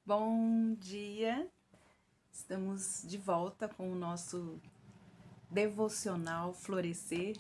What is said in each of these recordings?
Bom dia! Estamos de volta com o nosso devocional Florescer.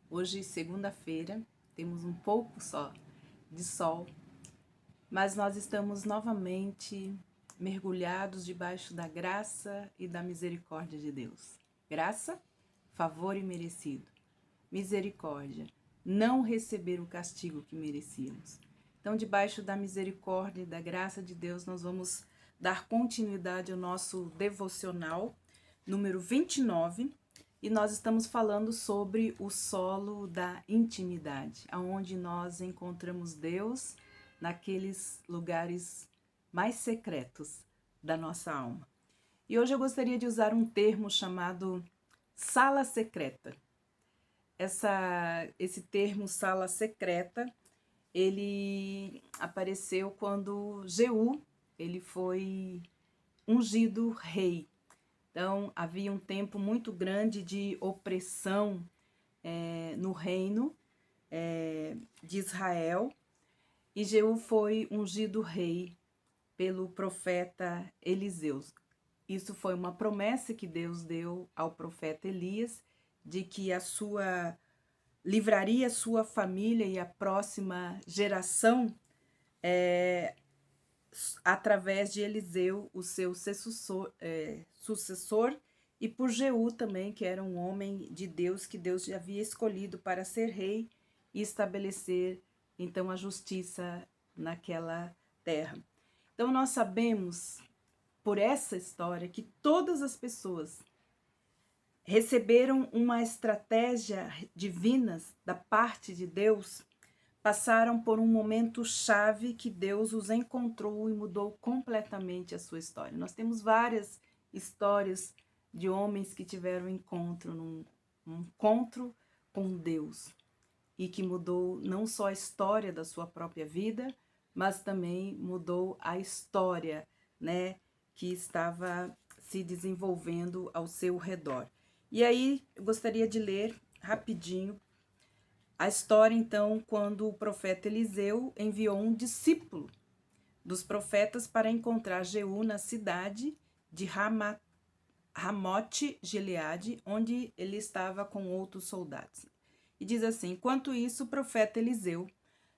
Hoje, segunda-feira, temos um pouco só de sol, mas nós estamos novamente mergulhados debaixo da graça e da misericórdia de Deus. Graça, favor imerecido. Misericórdia, não receber o castigo que merecíamos. Então, debaixo da misericórdia e da graça de Deus, nós vamos dar continuidade ao nosso devocional número 29, e nós estamos falando sobre o solo da intimidade, aonde nós encontramos Deus naqueles lugares mais secretos da nossa alma. E hoje eu gostaria de usar um termo chamado sala secreta. Esse termo sala secreta, ele apareceu quando Jeú, ele foi ungido rei. Então, havia um tempo muito grande de opressão no reino de Israel, e Jeú foi ungido rei pelo profeta Eliseu. Isso foi uma promessa que Deus deu ao profeta Elias, de que livraria a sua família e a próxima geração através de Eliseu, o seu sucessor, e por Jeú também, que era um homem de Deus, que Deus já havia escolhido para ser rei e estabelecer então a justiça naquela terra. Então nós sabemos por essa história que todas as pessoas receberam uma estratégia divina da parte de Deus, passaram por um momento chave que Deus os encontrou e mudou completamente a sua história. Nós temos várias histórias de homens que tiveram um encontro com Deus e que mudou não só a história da sua própria vida, mas também mudou a história, que estava se desenvolvendo ao seu redor. E aí, eu gostaria de ler rapidinho a história, então, quando o profeta Eliseu enviou um discípulo dos profetas para encontrar Jeú na cidade de Ramote-Gileade, onde ele estava com outros soldados. E diz assim: enquanto isso, o profeta Eliseu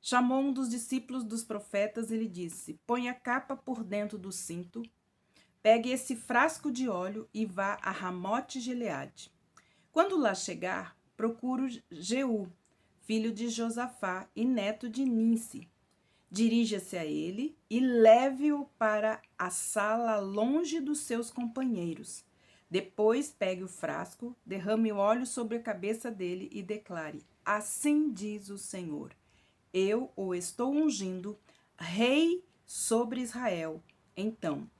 chamou um dos discípulos dos profetas e lhe disse: põe a capa por dentro do cinto, pegue esse frasco de óleo e vá a Ramote-Gileade. Quando lá chegar, procure Jeú, filho de Josafá e neto de Ninsi. Dirija-se a ele e leve-o para a sala longe dos seus companheiros. Depois pegue o frasco, derrame o óleo sobre a cabeça dele e declare: assim diz o Senhor, eu o estou ungindo rei sobre Israel. Então,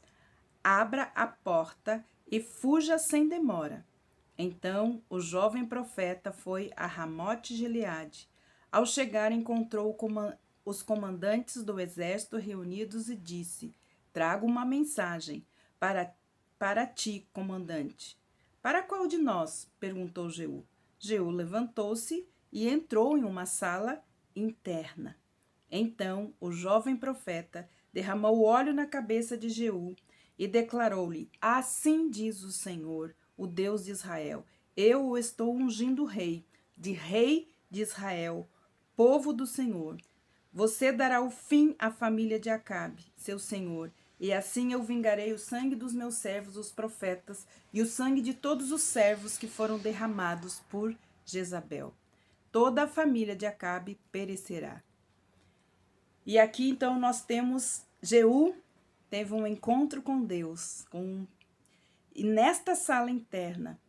abra a porta e fuja sem demora. Então o jovem profeta foi a Ramote-Gileade. Ao chegar, encontrou os comandantes do exército reunidos e disse: trago uma mensagem para ti, comandante. Para qual de nós? Perguntou Jeú. Jeú levantou-se e entrou em uma sala interna. Então o jovem profeta derramou óleo na cabeça de Jeú e declarou-lhe: assim diz o Senhor, o Deus de Israel, eu o estou ungindo rei de Israel, povo do Senhor. Você dará o fim à família de Acabe, seu senhor, e assim eu vingarei o sangue dos meus servos, os profetas, e o sangue de todos os servos que foram derramados por Jezabel. Toda a família de Acabe perecerá. E aqui então nós temos Jeú teve um encontro com Deus, e nesta sala interna,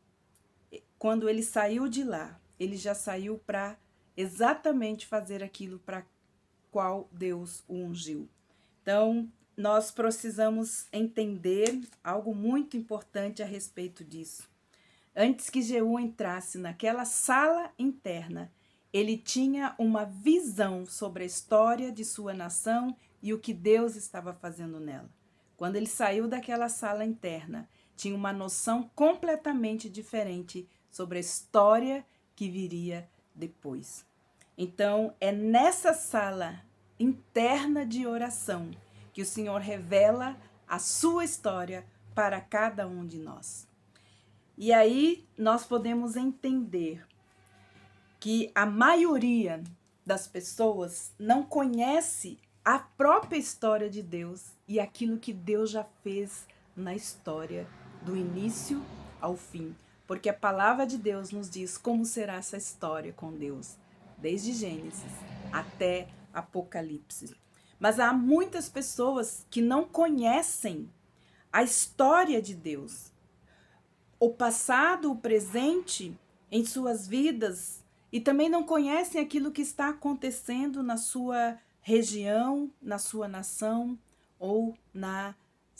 quando ele saiu de lá, ele já saiu para exatamente fazer aquilo para qual Deus o ungiu. Então, nós precisamos entender algo muito importante a respeito disso. Antes que Jeú entrasse naquela sala interna, ele tinha uma visão sobre a história de sua nação e o que Deus estava fazendo nela. Quando ele saiu daquela sala interna, tinha uma noção completamente diferente sobre a história que viria depois. Então, é nessa sala interna de oração que o Senhor revela a sua história para cada um de nós. E aí nós podemos entender que a maioria das pessoas não conhece a própria história de Deus e aquilo que Deus já fez na história, do início ao fim. Porque a palavra de Deus nos diz como será essa história com Deus, desde Gênesis até Apocalipse. Mas há muitas pessoas que não conhecem a história de Deus, o passado, o presente em suas vidas, e também não conhecem aquilo que está acontecendo na sua região, na sua nação ou nas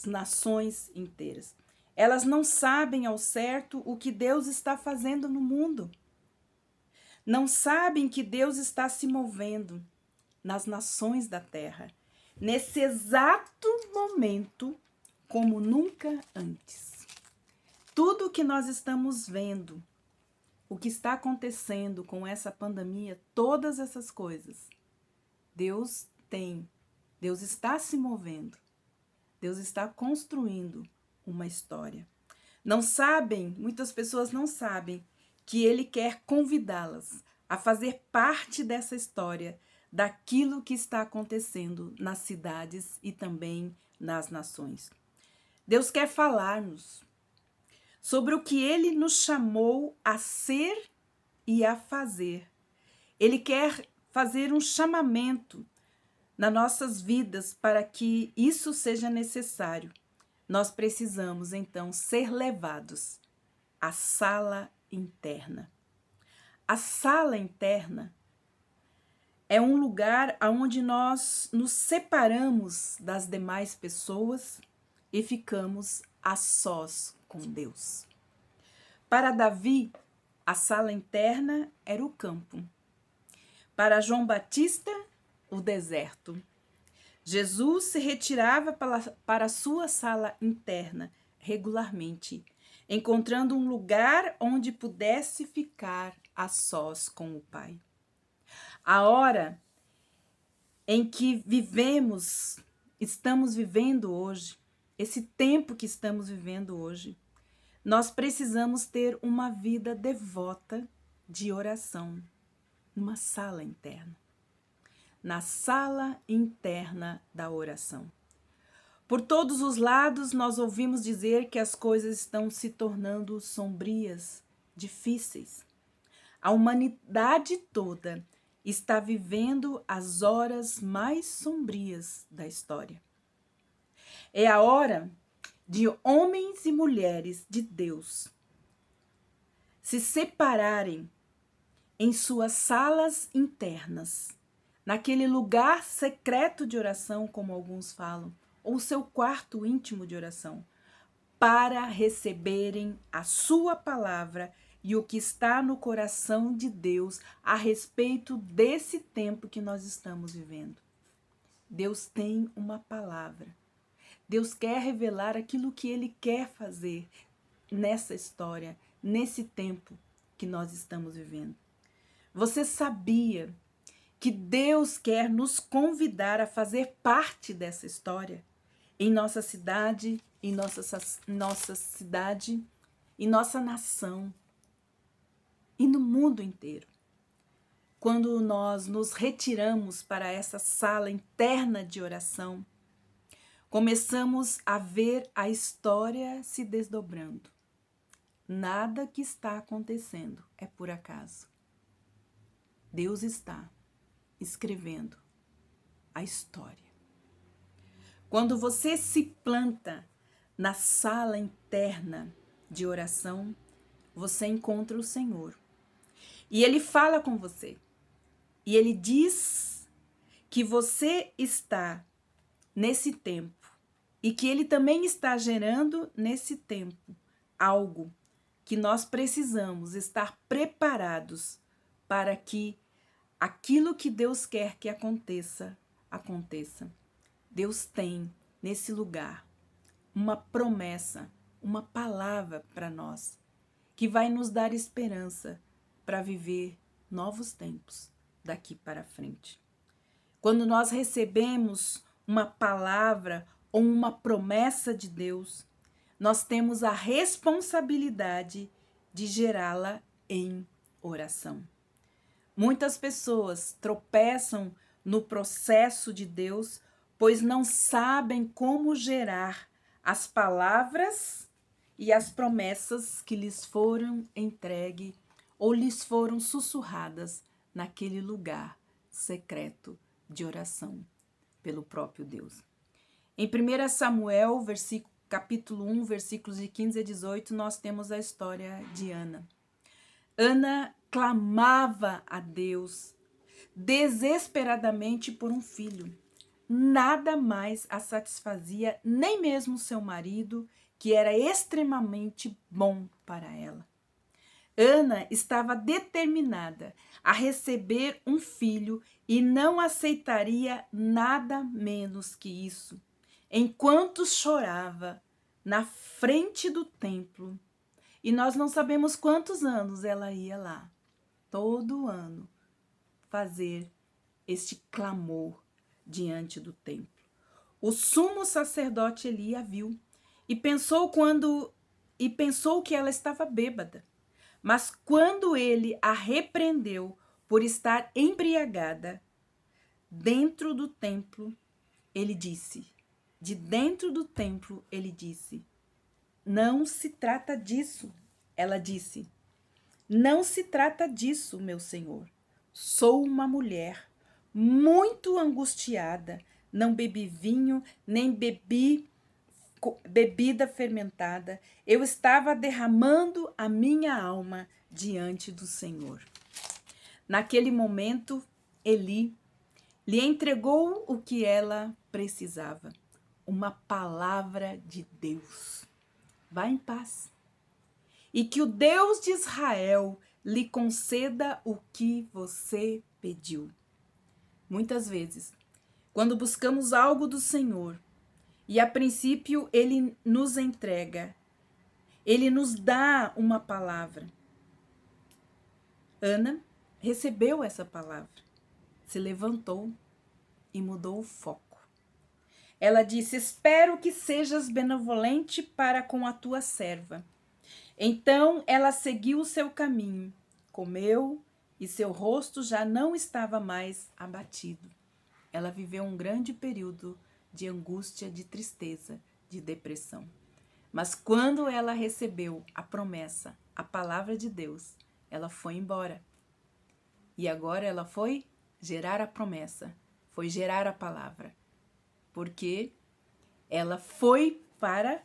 nações inteiras. Elas não sabem ao certo o que Deus está fazendo no mundo. Não sabem que Deus está se movendo nas nações da terra, nesse exato momento, como nunca antes. Tudo o que nós estamos vendo, o que está acontecendo com essa pandemia, todas essas coisas, Deus está se movendo, Deus está construindo uma história. Não sabem, muitas pessoas não sabem que Ele quer convidá-las a fazer parte dessa história, daquilo que está acontecendo nas cidades e também nas nações. Deus quer falar-nos sobre o que Ele nos chamou a ser e a fazer. Ele quer fazer um chamamento nas nossas vidas para que isso seja necessário. Nós precisamos, então, ser levados à sala interna. A sala interna é um lugar onde nós nos separamos das demais pessoas e ficamos a sós com Deus. Para Davi, a sala interna era o campo. Para João Batista, o deserto. Jesus se retirava para a sua sala interna regularmente, encontrando um lugar onde pudesse ficar a sós com o Pai. A hora em que estamos vivendo hoje, esse tempo que estamos vivendo hoje, nós precisamos ter uma vida devota de oração, numa sala interna. Na sala interna da oração. Por todos os lados, nós ouvimos dizer que as coisas estão se tornando sombrias, difíceis. A humanidade toda está vivendo as horas mais sombrias da história. É a hora de homens e mulheres de Deus se separarem em suas salas internas, naquele lugar secreto de oração, como alguns falam, ou seu quarto íntimo de oração, para receberem a sua palavra e o que está no coração de Deus a respeito desse tempo que nós estamos vivendo. Deus tem uma palavra. Deus quer revelar aquilo que Ele quer fazer nessa história, nesse tempo que nós estamos vivendo. Você sabia que Deus quer nos convidar a fazer parte dessa história em nossa cidade, em nossa cidade, em nossa nação e no mundo inteiro? Quando nós nos retiramos para essa sala interna de oração, começamos a ver a história se desdobrando. Nada que está acontecendo é por acaso. Deus está escrevendo a história. Quando você se planta na sala interna de oração, você encontra o Senhor. E Ele fala com você. E Ele diz que você está nesse tempo e que Ele também está gerando nesse tempo algo que nós precisamos estar preparados para que aquilo que Deus quer que aconteça, aconteça. Deus tem nesse lugar uma promessa, uma palavra para nós, que vai nos dar esperança para viver novos tempos daqui para frente. Quando nós recebemos uma palavra ou uma promessa de Deus, nós temos a responsabilidade de gerá-la em oração. Muitas pessoas tropeçam no processo de Deus, pois não sabem como gerar as palavras e as promessas que lhes foram entregues ou lhes foram sussurradas naquele lugar secreto de oração pelo próprio Deus. Em 1 Samuel, capítulo 1, versículos de 15 a 18, nós temos a história de Ana. Ana clamava a Deus desesperadamente por um filho. Nada mais a satisfazia, nem mesmo seu marido, que era extremamente bom para ela. Ana estava determinada a receber um filho e não aceitaria nada menos que isso. Enquanto chorava na frente do templo, e nós não sabemos quantos anos ela ia lá, todo ano, fazer este clamor diante do templo. O sumo sacerdote Eli a viu e pensou que ela estava bêbada. Mas quando ele a repreendeu por estar embriagada dentro do templo, ele disse, de dentro do templo, ele disse, não se trata disso. Ela disse, não se trata disso, meu senhor. Sou uma mulher muito angustiada, não bebi vinho, nem bebi bebida fermentada. Eu estava derramando a minha alma diante do Senhor. Naquele momento, Eli lhe entregou o que ela precisava, uma palavra de Deus. Vá em paz. E que o Deus de Israel lhe conceda o que você pediu. Muitas vezes, quando buscamos algo do Senhor, e a princípio ele nos entrega, ele nos dá uma palavra. Ana recebeu essa palavra, se levantou e mudou o foco. Ela disse, espero que sejas benevolente para com a tua serva. Então ela seguiu o seu caminho, comeu e seu rosto já não estava mais abatido. Ela viveu um grande período de angústia, de tristeza, de depressão. Mas quando ela recebeu a promessa, a palavra de Deus, ela foi embora. E agora ela foi gerar a promessa, foi gerar a palavra. Porque ela foi para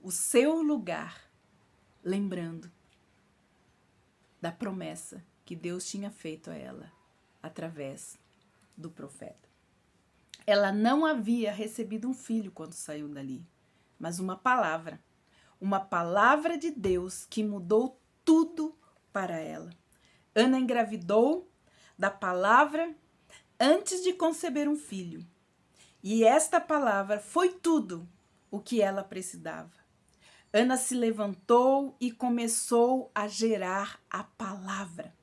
o seu lugar, lembrando da promessa que Deus tinha feito a ela através do profeta. Ela não havia recebido um filho quando saiu dali, mas uma palavra de Deus que mudou tudo para ela. Ana engravidou da palavra antes de conceber um filho. E esta palavra foi tudo o que ela precisava. Ana se levantou e começou a gerar a palavra.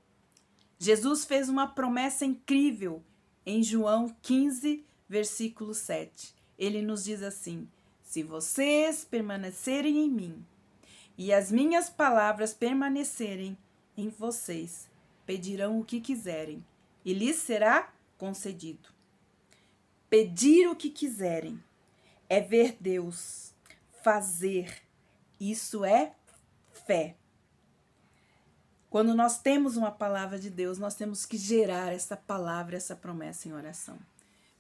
Jesus fez uma promessa incrível em João 15, versículo 7. Ele nos diz assim, se vocês permanecerem em mim e as minhas palavras permanecerem em vocês, pedirão o que quiserem e lhes será concedido. Pedir o que quiserem é ver Deus fazer. Isso é fé. Quando nós temos uma palavra de Deus, nós temos que gerar essa palavra, essa promessa em oração.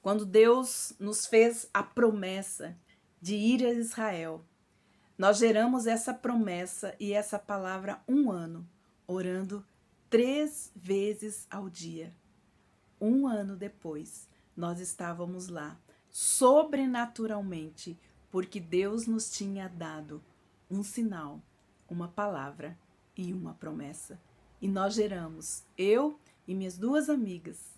Quando Deus nos fez a promessa de ir a Israel, nós geramos essa promessa e essa palavra 1 ano, orando 3 vezes ao dia. 1 ano depois, nós estávamos lá, sobrenaturalmente, porque Deus nos tinha dado um sinal, uma palavra e uma promessa. E nós geramos, eu e minhas 2 amigas,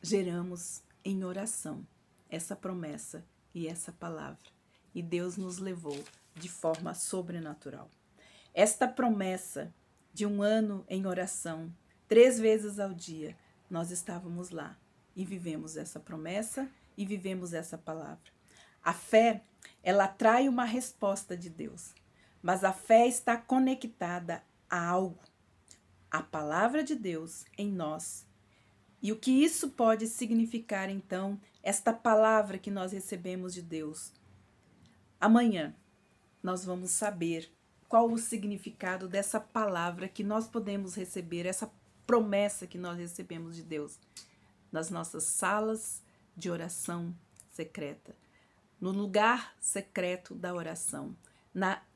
geramos em oração essa promessa e essa palavra. E Deus nos levou de forma sobrenatural. Esta promessa de 1 ano em oração, 3 vezes ao dia, nós estávamos lá e vivemos essa promessa e vivemos essa palavra. A fé, ela atrai uma resposta de Deus, mas a fé está conectada a algo, a palavra de Deus em nós. E o que isso pode significar, então, esta palavra que nós recebemos de Deus? Amanhã nós vamos saber qual o significado dessa palavra que nós podemos receber, essa promessa que nós recebemos de Deus, nas nossas salas de oração secreta, no lugar secreto da oração,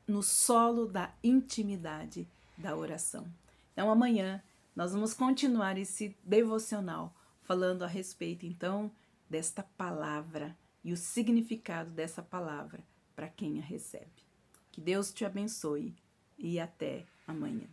no solo da intimidade da oração. Então, amanhã nós vamos continuar esse devocional falando a respeito, então, desta palavra e o significado dessa palavra para quem a recebe. Que Deus te abençoe e até amanhã.